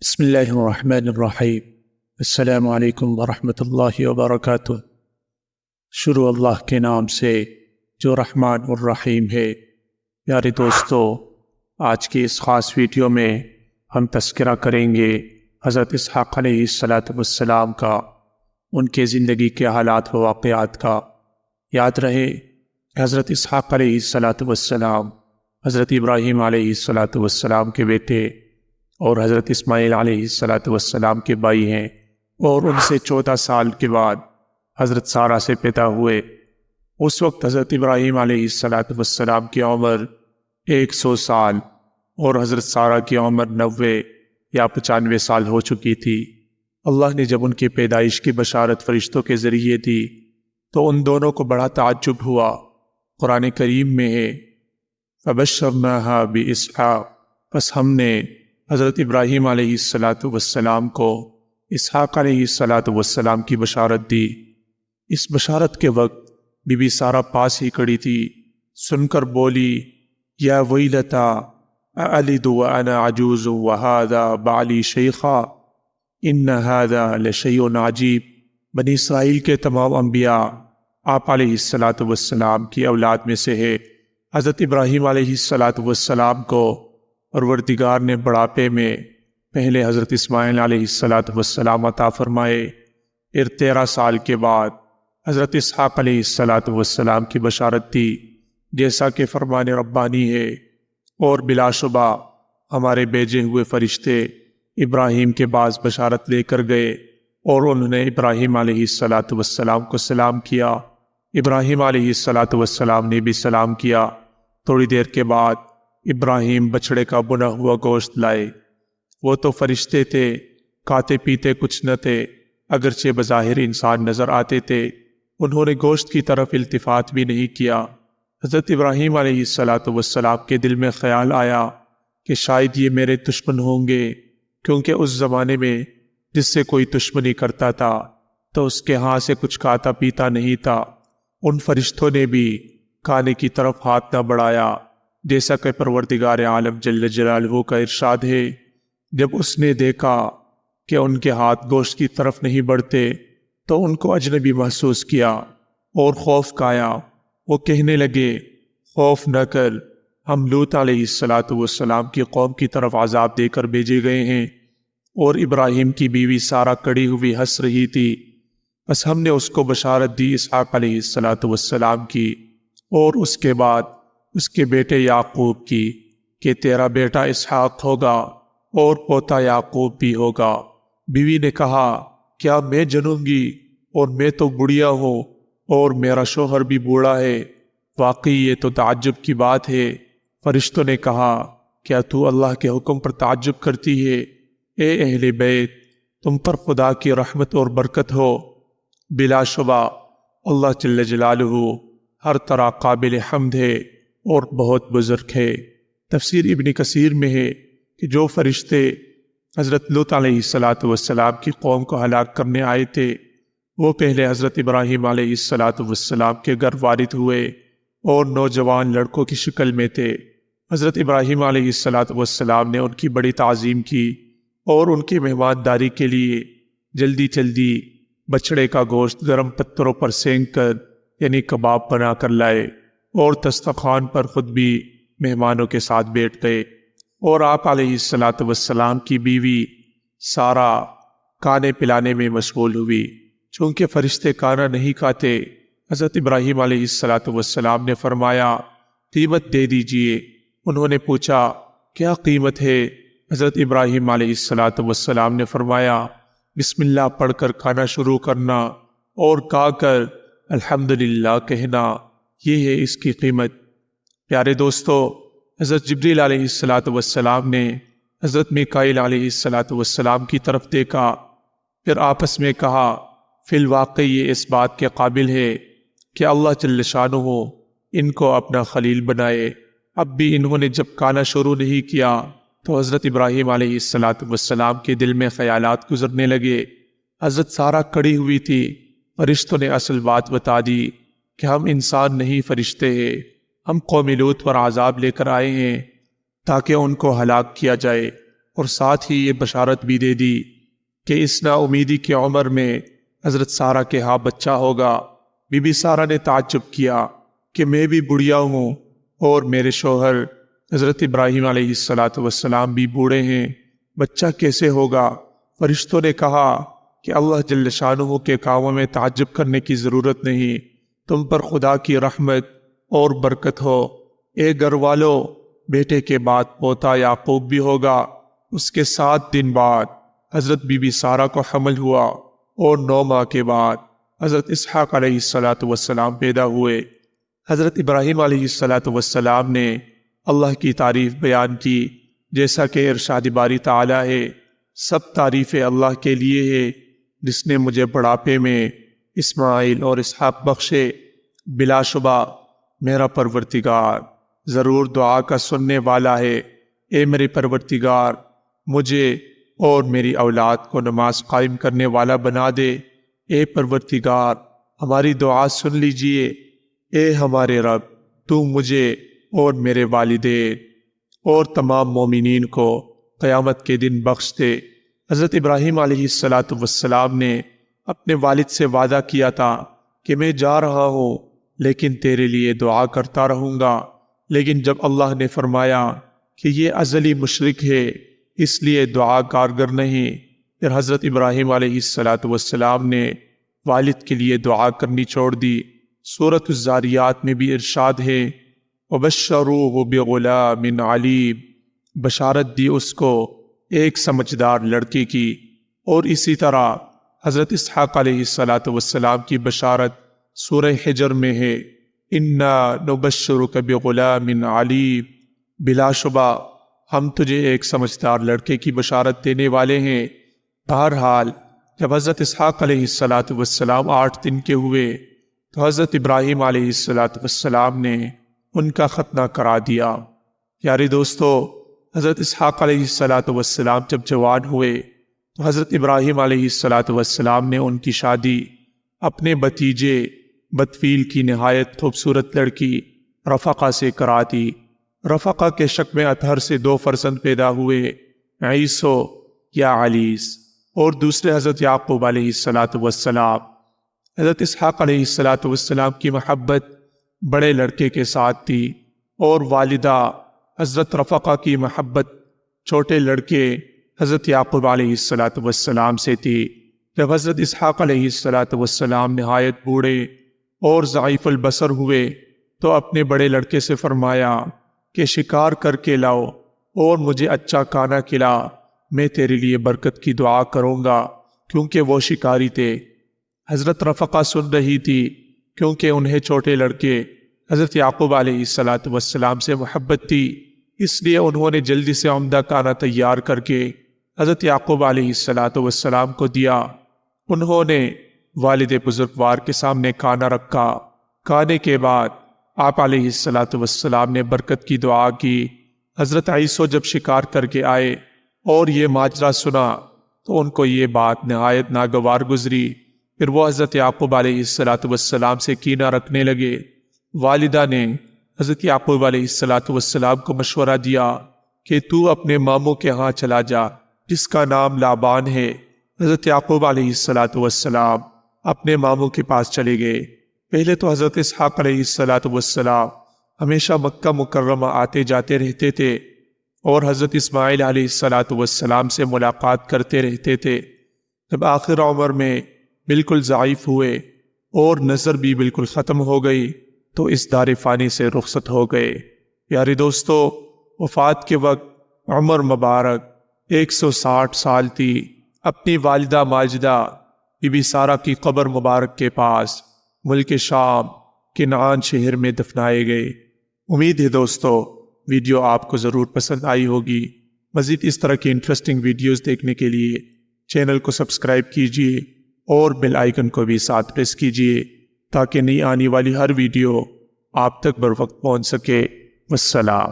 بسم اللہ الرحمن الرحیم۔ السلام علیکم ورحمۃ اللہ وبرکاتہ۔ شروع اللہ کے نام سے جو رحمان الرحیم ہے۔ پیارے دوستو، آج کی اس خاص ویڈیو میں ہم تذکرہ کریں گے حضرت اسحاق علیہ السلام کا، ان کے زندگی کے حالات و واقعات کا۔ یاد رہے کہ حضرت اسحاق علیہ السلام حضرت ابراہیم علیہ السلام کے بیٹے اور حضرت اسماعیل علیہ السلام کے بھائی ہیں، اور ان سے 14 سال کے بعد حضرت سارہ سے پیدا ہوئے۔ اس وقت حضرت ابراہیم علیہ السلام کی عمر 100 سال اور حضرت سارہ کی عمر 90 یا 95 سال ہو چکی تھی۔ اللہ نے جب ان کی پیدائش کی بشارت فرشتوں کے ذریعے دی تو ان دونوں کو بڑا تعجب ہوا۔ قرآن کریم میں ہے فَبَشَّرْنَاهَا بِإِسْحَاقَ، پس ہم نے حضرت ابراہیم علیہ السلام کو اسحاق علیہ السلام کی بشارت دی۔ اس بشارت کے وقت بی بی سارہ پاس ہی کھڑی تھی، سن کر بولی یا ویلتا اَأَلِدُ وَأَنَا عَجُوزٌ وَهَذَا بَعْلِي شَيْخًا إِنَّ هَذَا لَشَيْءٌ عَجِیب۔ بنی اسرائیل کے تمام انبیاء آپ علیہ السلام کی اولاد میں سے ہے۔ حضرت ابراہیم علیہ السلام کو پروردگار نے بڑھاپے میں پہلے حضرت اسماعیل علیہ السلام عطا فرمائے، پھر 13 سال کے بعد حضرت اسحاق علیہ السلام کی بشارت دی، جیسا کہ فرمان ربانی ہے۔ اور بلا شبہ ہمارے بھیجے ہوئے فرشتے ابراہیم کے بعض بشارت لے کر گئے، اور انہوں نے ابراہیم علیہ السلام کو سلام کیا۔ ابراہیم علیہ السلام نے بھی سلام کیا۔ تھوڑی دیر کے بعد ابراہیم بچڑے کا بنا ہوا گوشت لائے۔ وہ تو فرشتے تھے، کھاتے پیتے کچھ نہ تھے، اگرچہ بظاہر انسان نظر آتے تھے۔ انہوں نے گوشت کی طرف التفات بھی نہیں کیا۔ حضرت ابراہیم علیہ السلام کے دل میں خیال آیا کہ شاید یہ میرے دشمن ہوں گے، کیونکہ اس زمانے میں جس سے کوئی دشمنی کرتا تھا تو اس کے ہاں سے کچھ کھاتا پیتا نہیں تھا۔ ان فرشتوں نے بھی کھانے کی طرف ہاتھ نہ بڑھایا، جیسا کہ پروردگار عالم جل جلالہ کا ارشاد ہے۔ جب اس نے دیکھا کہ ان کے ہاتھ گوشت کی طرف نہیں بڑھتے تو ان کو اجنبی محسوس کیا اور خوف کھایا۔ وہ کہنے لگے خوف نہ کر، ہم لوط علیہ السلام کی قوم کی طرف عذاب دے کر بھیجے گئے ہیں۔ اور ابراہیم کی بیوی سارہ کڑی ہوئی ہنس رہی تھی، بس ہم نے اس کو بشارت دی اسحاق علیہ السلام کی، اور اس کے بعد اس کے بیٹے یعقوب کی کہ تیرا بیٹا اسحاق ہوگا اور پوتا یعقوب بھی ہوگا۔ بیوی نے کہا کیا میں جنوں گی، اور میں تو بڑھیا ہوں اور میرا شوہر بھی بوڑھا ہے، واقعی یہ تو تعجب کی بات ہے۔ فرشتوں نے کہا کیا تو اللہ کے حکم پر تعجب کرتی ہے؟ اے اہل بیت، تم پر خدا کی رحمت اور برکت ہو۔ بلا شبہ اللہ جل جلالہ ہر طرح قابل حمد ہے اور بہت بزرگ ہے۔ تفسیر ابن کثیر میں ہے کہ جو فرشتے حضرت لوط علیہ السلام کی قوم کو ہلاک کرنے آئے تھے، وہ پہلے حضرت ابراہیم علیہ السلام کے گھر وارد ہوئے اور نوجوان لڑکوں کی شکل میں تھے۔ حضرت ابراہیم علیہ السلام نے ان کی بڑی تعظیم کی اور ان کی مہمانداری کے لیے جلدی جلدی بچڑے کا گوشت گرم پتھروں پر سینک کر یعنی کباب بنا کر لائے، اور دسترخوان پر خود بھی مہمانوں کے ساتھ بیٹھ گئے۔ اور آپ علیہ السلام کی بیوی سارہ کھانے پلانے میں مشغول ہوئی، چونکہ فرشتے کھانا نہیں کھاتے۔ حضرت ابراہیم علیہ السلام نے فرمایا قیمت دے دیجئے۔ انہوں نے پوچھا کیا قیمت ہے؟ حضرت ابراہیم علیہ السلام نے فرمایا بسم اللہ پڑھ کر کھانا شروع کرنا اور کھا کر الحمدللہ کہنا، یہ ہے اس کی قیمت۔ پیارے دوستو، حضرت جبریل علیہ السلام نے حضرت میکائیل علیہ السلام کی طرف دیکھا، پھر آپس میں کہا فی الواقع یہ اس بات کے قابل ہے کہ اللہ جل شانہ ان کو اپنا خلیل بنائے۔ اب بھی انہوں نے جب کھانا شروع نہیں کیا تو حضرت ابراہیم علیہ السلام کے دل میں خیالات گزرنے لگے۔ حضرت سارہ کھڑی ہوئی تھی۔ فرشتوں نے اصل بات بتا دی کہ ہم انسان نہیں فرشتے ہیں، ہم قوم لوط پر عذاب لے کر آئے ہیں تاکہ ان کو ہلاک کیا جائے۔ اور ساتھ ہی یہ بشارت بھی دے دی کہ اس نا امیدی کی عمر میں حضرت سارہ کے ہاں بچہ ہوگا۔ بی بی سارہ نے تعجب کیا کہ میں بھی بڑھیا ہوں اور میرے شوہر حضرت ابراہیم علیہ السلام بھی بوڑھے ہیں، بچہ کیسے ہوگا؟ فرشتوں نے کہا کہ اللہ جل شانہ کے کاموں میں تعجب کرنے کی ضرورت نہیں، تم پر خدا کی رحمت اور برکت ہو۔ اے گھر والو، بیٹے کے بعد پوتا یعقوب بھی ہوگا۔ اس کے 7 دن بعد حضرت بی بی سارہ کو حمل ہوا اور 9 ماہ کے بعد حضرت اسحاق علیہ السلام پیدا ہوئے۔ حضرت ابراہیم علیہ السلام نے اللہ کی تعریف بیان کی، جیسا کہ ارشاد باری تعالیٰ ہے، سب تعریفیں اللہ کے لیے ہے جس نے مجھے بڑھاپے میں اسماعیل اور اسحاق بخشے۔ بلا شبہ میرا پروردگار ضرور دعا کا سننے والا ہے۔ اے میرے پروردگار، مجھے اور میری اولاد کو نماز قائم کرنے والا بنا دے۔ اے پروردگار، ہماری دعا سن لیجئے۔ اے ہمارے رب، تو مجھے اور میرے والدین اور تمام مومنین کو قیامت کے دن بخش دے۔ حضرت ابراہیم علیہ السلام نے اپنے والد سے وعدہ کیا تھا کہ میں جا رہا ہوں لیکن تیرے لیے دعا کرتا رہوں گا، لیکن جب اللہ نے فرمایا کہ یہ ازلی مشرک ہے اس لیے دعا کارگر نہیں، پھر حضرت ابراہیم علیہ السلام نے والد کے لیے دعا کرنی چھوڑ دی۔ سورۃ الذاریات میں بھی ارشاد ہے، وَبَشَّرُوهُ بِغُلَامٍ عَلِيمٍ، بشارت دی اس کو ایک سمجھدار لڑکے کی۔ اور اسی طرح حضرت اسحاق علیہ السلام کی بشارت سورہ حجر میں ہے، اِنَّا نُبَشِّرُكَ بِغُلَامٍ عَلِيمٍ، بلا شبہ ہم تجھے ایک سمجھدار لڑکے کی بشارت دینے والے ہیں۔ بہرحال جب حضرت اسحاق علیہ السلام 8 دن کے ہوئے تو حضرت ابراہیم علیہ السلام نے ان کا ختنہ کرا دیا۔ پیارے دوستو، حضرت اسحاق علیہ السلام جب جوان ہوئے تو حضرت ابراہیم علیہ السلام نے ان کی شادی اپنے بھتیجے بطفیل کی نہایت خوبصورت لڑکی رفقہ سے کرا دی۔ رفقہ کے شکم اطہر سے 2 فرزند پیدا ہوئے، عیسو یا علیس، اور دوسرے حضرت یعقوب علیہ السلام۔ حضرت اسحاق علیہ السلام کی محبت بڑے لڑکے کے ساتھ تھی اور والدہ حضرت رفقہ کی محبت چھوٹے لڑکے حضرت یعقوب علیہ السلام سے تھی۔ جب حضرت اسحاق علیہ السلام نہایت بوڑھے اور ضعیف البصر ہوئے تو اپنے بڑے لڑکے سے فرمایا کہ شکار کر کے لاؤ اور مجھے اچھا کھانا کھلا، میں تیرے لیے برکت کی دعا کروں گا، کیونکہ وہ شکاری تھے۔ حضرت رفقہ سن رہی تھی کیونکہ انہیں چھوٹے لڑکے حضرت یعقوب علیہ السلام سے محبت تھی، اس لیے انہوں نے جلدی سے عمدہ کھانا تیار کر کے حضرت یعقوب علیہ السلام کو دیا۔ انہوں نے والد بزرگوار کے سامنے کھانا رکھا۔ کھانے کے بعد آپ علیہ السلام نے برکت کی دعا کی۔ حضرت عیسو جب شکار کر کے آئے اور یہ ماجرا سنا تو ان کو یہ بات نہایت ناگوار گزری۔ پھر وہ حضرت یعقوب علیہ السلام سے کینہ رکھنے لگے۔ والدہ نے حضرت یعقوب علیہ السلام کو مشورہ دیا کہ تو اپنے ماموں کے ہاں چلا جا جس کا نام لابان ہے۔ حضرت یعقوب علیہ السلام اپنے ماموں کے پاس چلے گئے۔ پہلے تو حضرت اسحاق علیہ السلام ہمیشہ مکہ مکرمہ آتے جاتے رہتے تھے اور حضرت اسماعیل علیہ السلام سے ملاقات کرتے رہتے تھے۔ جب آخر عمر میں بالکل ضعیف ہوئے اور نظر بھی بالکل ختم ہو گئی تو اس دار فانی سے رخصت ہو گئے۔ پیارے دوستو، وفات کے وقت عمر مبارک 160 سال تھی۔ اپنی والدہ ماجدہ بی بی سارہ کی قبر مبارک کے پاس ملک شام کنعان شہر میں دفنائے گئے۔ امید ہے دوستو ویڈیو آپ کو ضرور پسند آئی ہوگی۔ مزید اس طرح کی انٹرسٹنگ ویڈیوز دیکھنے کے لیے چینل کو سبسکرائب کیجیے اور بیل آئیکن کو بھی ساتھ پریس کیجیے تاکہ نئی آنے والی ہر ویڈیو آپ تک بر وقت پہنچ سکے۔ والسلام۔